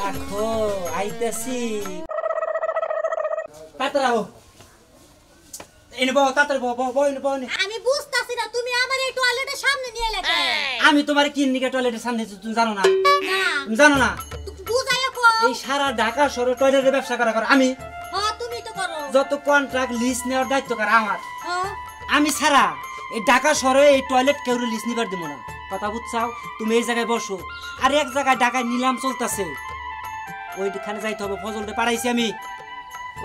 রাখো আইতাছি তাড়াতাড়ি এনে বউ তাড়াতাড়ি বউ এনে বউ আমি বুঝতাছি না তুমি আমার এই টয়লেটের সামনে নিয়ে এলে আমি তোমার কি নিকে টয়লেটের সামনে তুমি জানো না না তুমি জানো না বুঝাইয়া কো এই সারা ঢাকা শহরে টয়লেটের ব্যবসা করা আমি হ্যাঁ তুমি তো করো যত কন্ট্রাক্ট লিস্ট নেওয়ার দায়িত্ব কর আমার হ্যাঁ আমি ছাড়া এই ঢাকা শহরে এই টয়লেট কেউ লিস্ট নিবার দিব না কথা বুঝছাও তুমি এই জায়গায় বসো আর এক জায়গায় ঢাকায় নিলাম চলতেছে ওইখানে যাইতে হবে ফজলটা পাঠাইছি আমি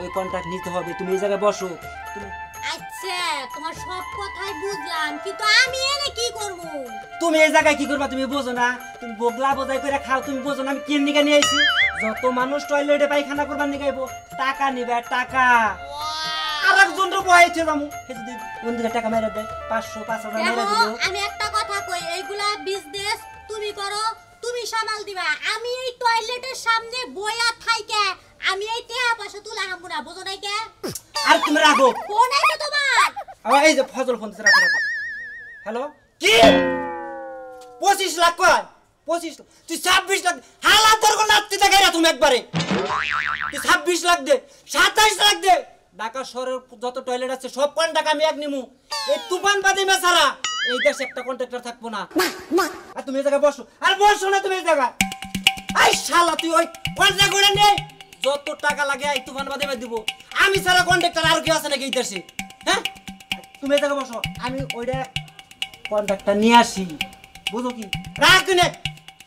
ওই কন্ট্রাক্ট নিতে হবে তুমি এই জায়গায় বসো তুমি আচ্ছা তোমার সব কথাই বুঝলাম কিন্তু আমি এনে কি করব তুমি এই জায়গায় কি করবা তুমি বোঝো না তুমি বগলা বোঝাই করে খাও তুমি বোঝো না আমি কেন নিকে নিয়ে আইছি যত মানুষ টয়লেটে পায়খানা করবার নিগাইবো টাকা নিবে টাকা আরেকজনের বয়াইছে জামু হে যদি বন্ধুকে টাকা মেরে দেয় 500 5000 মেরে দিল আমি একটা কথা কই এইগুলা বিজনেস তুমি করো তুমি সামাল দিবা আমি এই টয়লেটের সামনে বয়া থাইকে আমি এই টাকা পয়সা তুলা হামু না বুঝো নাই কে আর তুমি রাখো ফোন আইছে তোমার এই যে ফজল ফোন দিছে রাখো হ্যালো কি 25 লাখ কয় 25 তুই 26 লাখ হালা তোর কোন নাচতে দেখাইরা তুমি একবারে তুই 26 লাখ দে 27 লাখ দে ঢাকা শহরের যত টয়লেট আছে সব কোন টাকা আমি এক নিমু এই তুফান বাদী মেসারা এই দেশে একটা কন্ট্রাক্টর থাকবো না আর তুমি এই জায়গায় বসো আর বসো না তুমি এই জায়গায় আই শালা তুই ওই কন্ট্রাক্ট করে নে যত টাকা লাগে এই তুফান বাদী মে দিব আমি সারা কন্ট্রাক্টর আর কি আছে নাকি এই দেশে হ্যাঁ তুমি এই জায়গায় বসো আমি ওইটা কন্ট্রাক্টর নিয়ে আসি বুঝো কি রাখ নে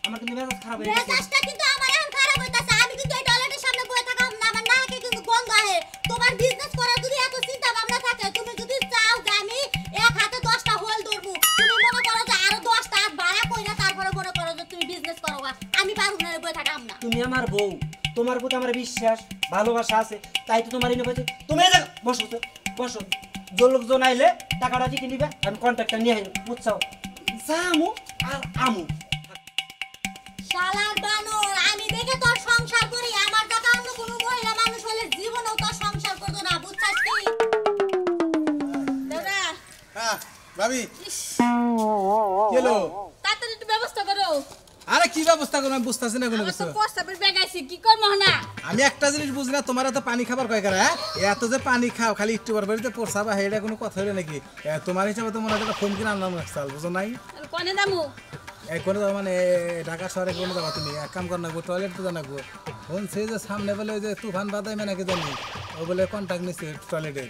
আমার কিন্তু মেজাজ খারাপ হয়ে গেছে মেজাজটা কিন্তু আমার এখন খারাপ হইতাছে আমি কিন্তু এই টয়লেটের সামনে বসে থাকাম না আমার নাকে কিন্তু গন্ধ আহে তোমার বিজনেস করার যদি এত চিন্তা ভাবনা থাকে তুমি যদি চাও যে আমি এক হাতে 10টা হোল ধরবো তুমি মনে করো যে আরো 10টা হাত ভাড়া কইরা তারপরে মনে করো যে তুমি বিজনেস করো আমি পারবো না বসে থাকাম না তুমি আমার বউ তোমার প্রতি আমার বিশ্বাস ভালোবাসা আছে তাই তো তোমার ইনে বলছি তুমি এই জায়গায় বসো তো বসো লোকজন আইলে টাকাটা কি নিবে আমি কন্ট্রাক্টর নিয়ে আইব বুঝছাও জামু আর আমু শালার বানর আমি দেখে তোর সংসার করি আমার টাকা অন্য কোনো মহিলা মানুষ হলে জীবনেও তোর সংসার করতো না বুঝছাস কি দাদা হ্যাঁ ভাবি কেলো তাড়াতাড়ি একটু ব্যবস্থা করো আরে কি ব্যবস্থা করব আমি বুঝতাছি না কোনো কিছু প্রস্তাবের ব্যাগ আইছে কি করব না আমি একটা জিনিস বুঝি না তোমার এত পানি খাবার কয় করে হ্যাঁ এত যে পানি খাও খালি একটু বারবারিতে প্রস্তাব হেডা কোনো কথা হইলো নাকি তোমার হিসাবে তো মনে হয় একটা ফোন কিনে আনলাম রাখছাল বুঝো নাই কোনে দামু এই কোনে যাও মানে ঢাকা শহরে কোনে যাবা তুমি এক কাম কর না গো টয়লেট তো জানা গো ফোন সে যে সামনে বলে ওই যে তুফান বাদাই মানে কি জানি ও বলে কন্টাক্ট নিছে টয়লেটে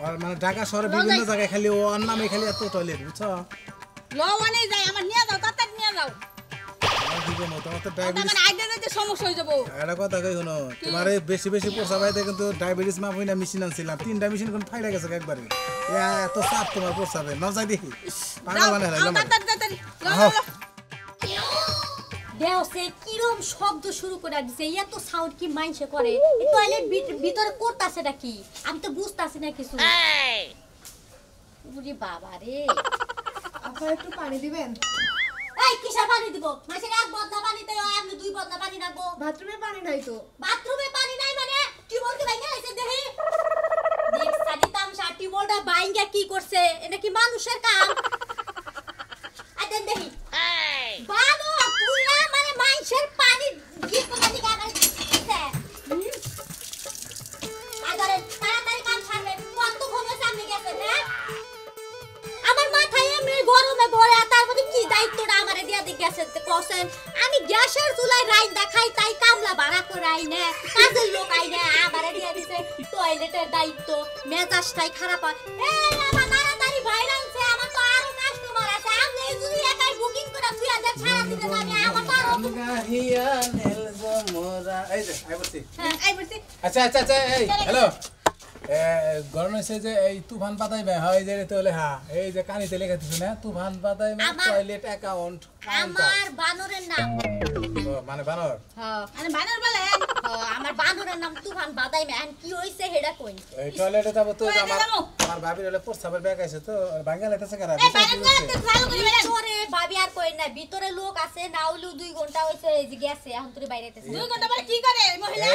আর মানে ঢাকা শহরে বিভিন্ন জায়গায় খালি ও নামে খালি এত টয়লেট বুঝছো লওয়ানে যাই আমার নিয়ে যাও তাড়াতাড়ি নিয়ে যাও তোমার তো ডায়াবেটিস মানে আইতে যাইতে সমস্যা হয়ে যাবো এটা কথা কই শোনো তোমার বেশি বেশি প্রসাবাইতে কিন্তু ডায়াবেটিস মাপ হইনা মেশিন আনছিলাম 3টা মেশিন কোন ফাইলা গেছে একবারে এত চাপ তোমার প্রসাবে না যাই দেখি পাগল বানাই রাখলাম তাড়াতাড়ি দেও সে কিরম শব্দ শুরু করে দিছে এত সাউন্ড কি মাইনসে করে এই টয়লেট ভিতরে করতাছেটা কি আমি তো বুঝতাছি না কিছু বুড়ি বাবা রে আপনারা একটু পানি দিবেন এই কিসের পানি দিব মাছের এক বদনা পানিতে আপনি 2 বদনা পানি রাখবো বাথরুমে পানি নাই তো বাথরুমে পানি নাই মানে কি বলতে ভাইঙ্গা আইছে দেখি দেখ সাদি তামসা টিবলটা ভাইঙ্গা কি করছে এটা কি মানুষের কাম আদেন দেখি বানো তুই না মানে মাইনসের পানি কি কথা দিকে আগাইছে আগারে তাড়াতাড়ি কাম ছাড়বে কত ঘুমে সামনে গেছে হ্যাঁ আমার মাথায় এমনি গরমে ভরে তার মধ্যে কি দায়িত্বটা আমারে দিয়া দি গেছে কোসেন আমি গ্যাসের চুলায় রাইন দেখাই তাই কামলা ভাড়া করে আইনে কাজের লোক আইনে আমারে দিয়া দিছে টয়লেটের দায়িত্ব মেজাজটাই খারাপ হয় এই আমার তাড়াতাড়ি ভাইরালছে আমার তো আরো কাস্টমার আছে আমি যদি একাই বুকিং করে তুই আজ ছাড়া দিতে আমি আমার তো আরো গাহিয়া নেল জমরা এই যে আইবছি আইবছি আচ্ছা আচ্ছা আচ্ছা এই হ্যালো গরম হয়েছে যে এই তুফান বাদাই হয় যে তাহলে হ্যাঁ এই যে কানিতে লেখা দিছো না তুফান বাদাই টয়লেট অ্যাকাউন্ট আমার বানরের নাম মানে বানর হ্যাঁ মানে বানর বলে আমার বানরের নাম তুফান বাদাই ম্যান কি হইছে হেডা কই এই টয়লেটে যাব তো আমার ভাবির হলে প্রস্তাবের ব্যাগ আছে তো ভাঙা লেতেছে কারা ভিতরে ভাবি আর কই না ভিতরে লোক আছে নাউলু 2 ঘন্টা হইছে এই যে গেছে এখন তুই বাইরে আইতেছ 2 ঘন্টা পরে কি করে এই মহিলা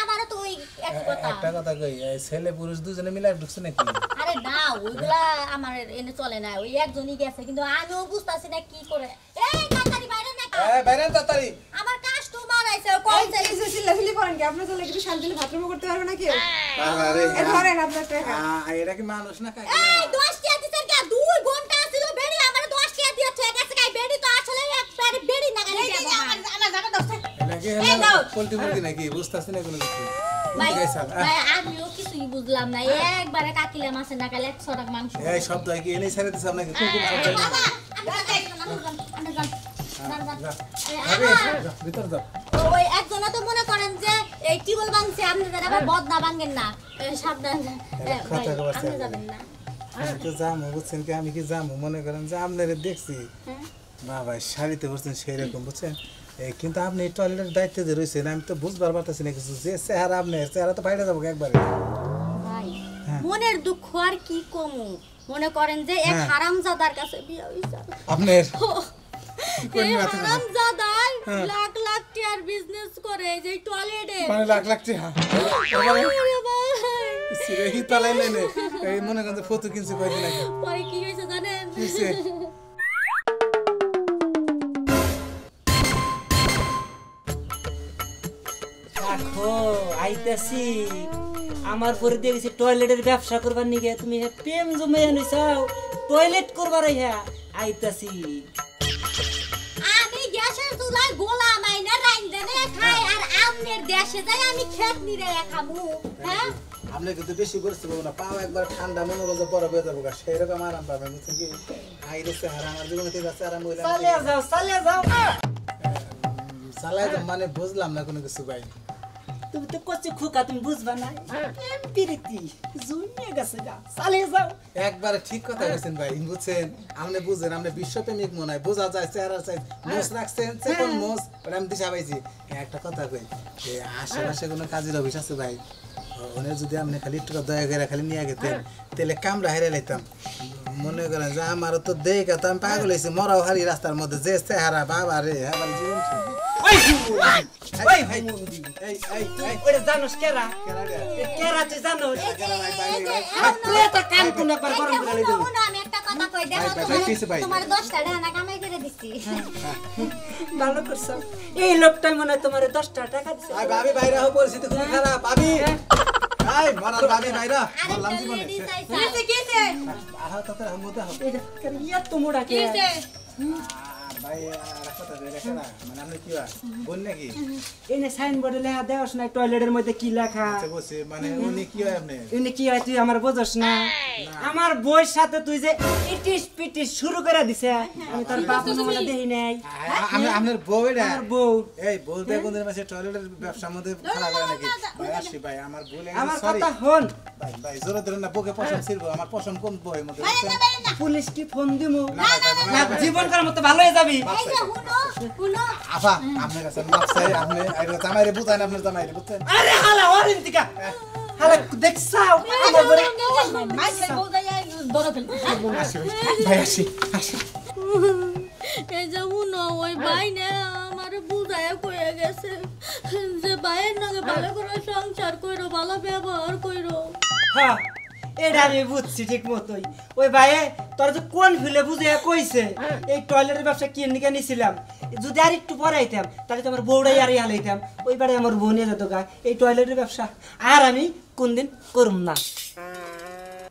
আমারও তো ওই এক কথা একটা কথা কই এই ছেলে পুরুষ দুজনে মিলে ঢুকছে নাকি আরে না ওইগুলা আমার এনে চলে না ওই একজনই গেছে কিন্তু আমিও বুঝতাছি না কি করে এই তাড়াতাড়ি বাইরে না এই বাইরে তাড়াতাড়ি আমার কাস্টমার আইছে কইছে এই যে চিল্লাচিল্লি করেন কি? আপনার ছেলে একটু শান্তিতে বাথরুমে করতে পারবে না কেউ? আরে ধরেন আপনার টাকা। এটা কি মানুষ না কাকি? এই 10 টাকা দিছেন কে 2 ঘন্টা ছিল বেড়ি আমার 10 টাকা দিয়েছে গেছে গাই বেড়ি তো আসলে একবারে বেড়ি না গাই আমার জামা দাও এটা কি এই দাও। পোল্ট্রি মুরগি নাকি? বুঝতাছি না কোনো কিছু। ভাই বুঝতে গেছাল। ভাই আমিও কিছুই বুঝলাম না একবারে কাকিলে মাছে না কালে 100 টাকা মাংস এই শব্দ কি এনে ছেড়ে দিছ আপনাকে? কুকুর শব্দ না। আরে ভিতর যাও। ওই একজনা তো মনে করেন যে এই টিবল ভাঙছে আপনাদের আবার বদনা ভাঙেন না সাবধান কথা কবার আপনি যাবেন না আমি তো যাবো বুঝছেন কি? আমি কি যাবো মনে করেন যে আপনারা দেখছি বাবা শাড়িতে বসছেন সেই রকম বুঝছেন, কিন্তু আপনি টয়লেটের দায়িত্বে যে রয়েছেন আমি তো বুঝবার পারতেছি না কিছু। যে চেহারা আপনার চেহারা তো বাইরে যাবো একবারে। ভাই মনের দুঃখ আর কি কমু মনে করেন যে এক হারামজাদার কাছে বিয়ে হইছে আপনার এই হারামজাদার লাখ লাখ টাকার বিজনেস করে যে টয়লেটে মানে লাখ লাখ টাকা সিরেহি তালাই নেই এই মনে করেন যে ফটো কিনছি কয়দিন আগে। পরে কি হয়েছে জানেন কিসে? দেখো আইতাছি আমার পরে দিয়ে গেছি টয়লেটের ব্যবসা করবার নিগে তুমি হে প্রেম জমে আনিছাও টয়লেট করবার হ্যাঁ আইতাছি আমি গ্যাসের চুলায় গোলা মাইনা রাইন্দে নে খাই আর আমনের দেশে যাই আমি খেত নিরে খামু হ্যাঁ আপনি কিন্তু বেশি করতে পারবো না, পাও একবার ঠান্ডা মনে করছে বড় হয়ে যাবো সেই রকম আরাম পাবেন বুঝছেন কি? আইরে চেহারা আমার জীবনে থেকে আছে আরাম হইলাম চালিয়ে যাও চালাই মানে বুঝলাম না কোনো কিছু ভাই। তুমি তো কচি খুকা তুমি বুঝবা না প্রীতি জুমিয়ে গেছে গা চালিয়ে যাও একবারে ঠিক কথা বলছেন ভাই বুঝছেন, আপনি বুঝেন আপনি বিশ্বপ্রেমিক মনে হয় বোঝা যায় চেহারা চাই মোষ রাখছেন কোন মোষ ওটা আমি দিশা পাইছি। একটা কথা কই যে আশেপাশে কোনো কাজের অফিস আছে ভাই ওনে যদি আপনি খালি একটু দয়া করে খালি নিয়ে গেতেন তাহলে কামড়া হেরে লাইতাম। মনে করেন যে আমারও তো দেখা তো আমি পাগল হয়েছি মরাও হারি রাস্তার মধ্যে যে চেহারা বাবা রে হ্যাঁ জীবন ওটা জানোস কেরা কেরা তুই জানোস প্লেটা কান কোন একবার গরম করে লই দেবো আমি একটা কথা কই দেখো তোমার 10 টাকা না কামাই করে দিছি ভালো করছো এই লোকটাই মনে হয় তোমার 10 টাকা দিছে আই ভাবি বাইরে হও পরিস্থিতি খুব খারাপ ভাবি আই মরার ভাবি বাইরে বললাম জীবনে কিছে কিছে আহা তাতে আমতে হবে এটা করিয়া তোমরা কে ভাই আর কথা কই রেখে না মানে আপনি কি হয় বল নাকি এনে সাইনবোর্ডে লেখা দেওস না টয়লেটের মধ্যে কি লেখা আচ্ছা বসে মানে উনি কি হয় আপনি এনে কি হয় তুই আমার বোঝস না আমার বইয়ের সাথে তুই যে ইটিস পিটিস শুরু করে দিছে আমি তোর বাপ মনে দেখি নাই আমি আপনার বউ এটা আমার বউ এই বলতে কোনদিন মাসে টয়লেটের ব্যবসার মধ্যে খারাপ হয় নাকি ভাই আসি ভাই আমার বলে আমার সরি কথা হন ভাই ভাই জোরে ধরে না বকে পছন্দ ছিড়বো আমার পছন্দ কোন বউয়ের মধ্যে পুলিশ কি ফোন দিমু না না জীবন করার মতো ভালো হয়ে যাবি এই যে হুনো হুনো আফা আপনার কাছে মাপ চাই আপনি আইরো জামাইরে বুঝাই না আপনার জামাইরে বুঝছেন আরে হালা ওরিন্তিকা হালা দেখছাও আমার বলে মাইছে বউদাই বড় ফেল আসি ভাই আসি আসি এই যে হুনো ওই ভাই না আমার বুঝায় কইয়া গেছে যে ভাইয়ের নাকি ভালো করে সংসার কইরো ভালো ব্যবহার কইরো হ্যাঁ এটা আমি বুঝছি ঠিক মতোই ওই ভাইয়ে তোর যে কোন ফিলে বুঝে কইছে এই টয়লেটের ব্যবসা কি নিকে নিছিলাম যদি আর একটু পরে আইতাম তাহলে তো আমার বউড়াই আর হালাইতাম ওই বাড়ি আমার বউ নিয়ে যেত গা এই টয়লেটের ব্যবসা আর আমি কোনদিন করুম না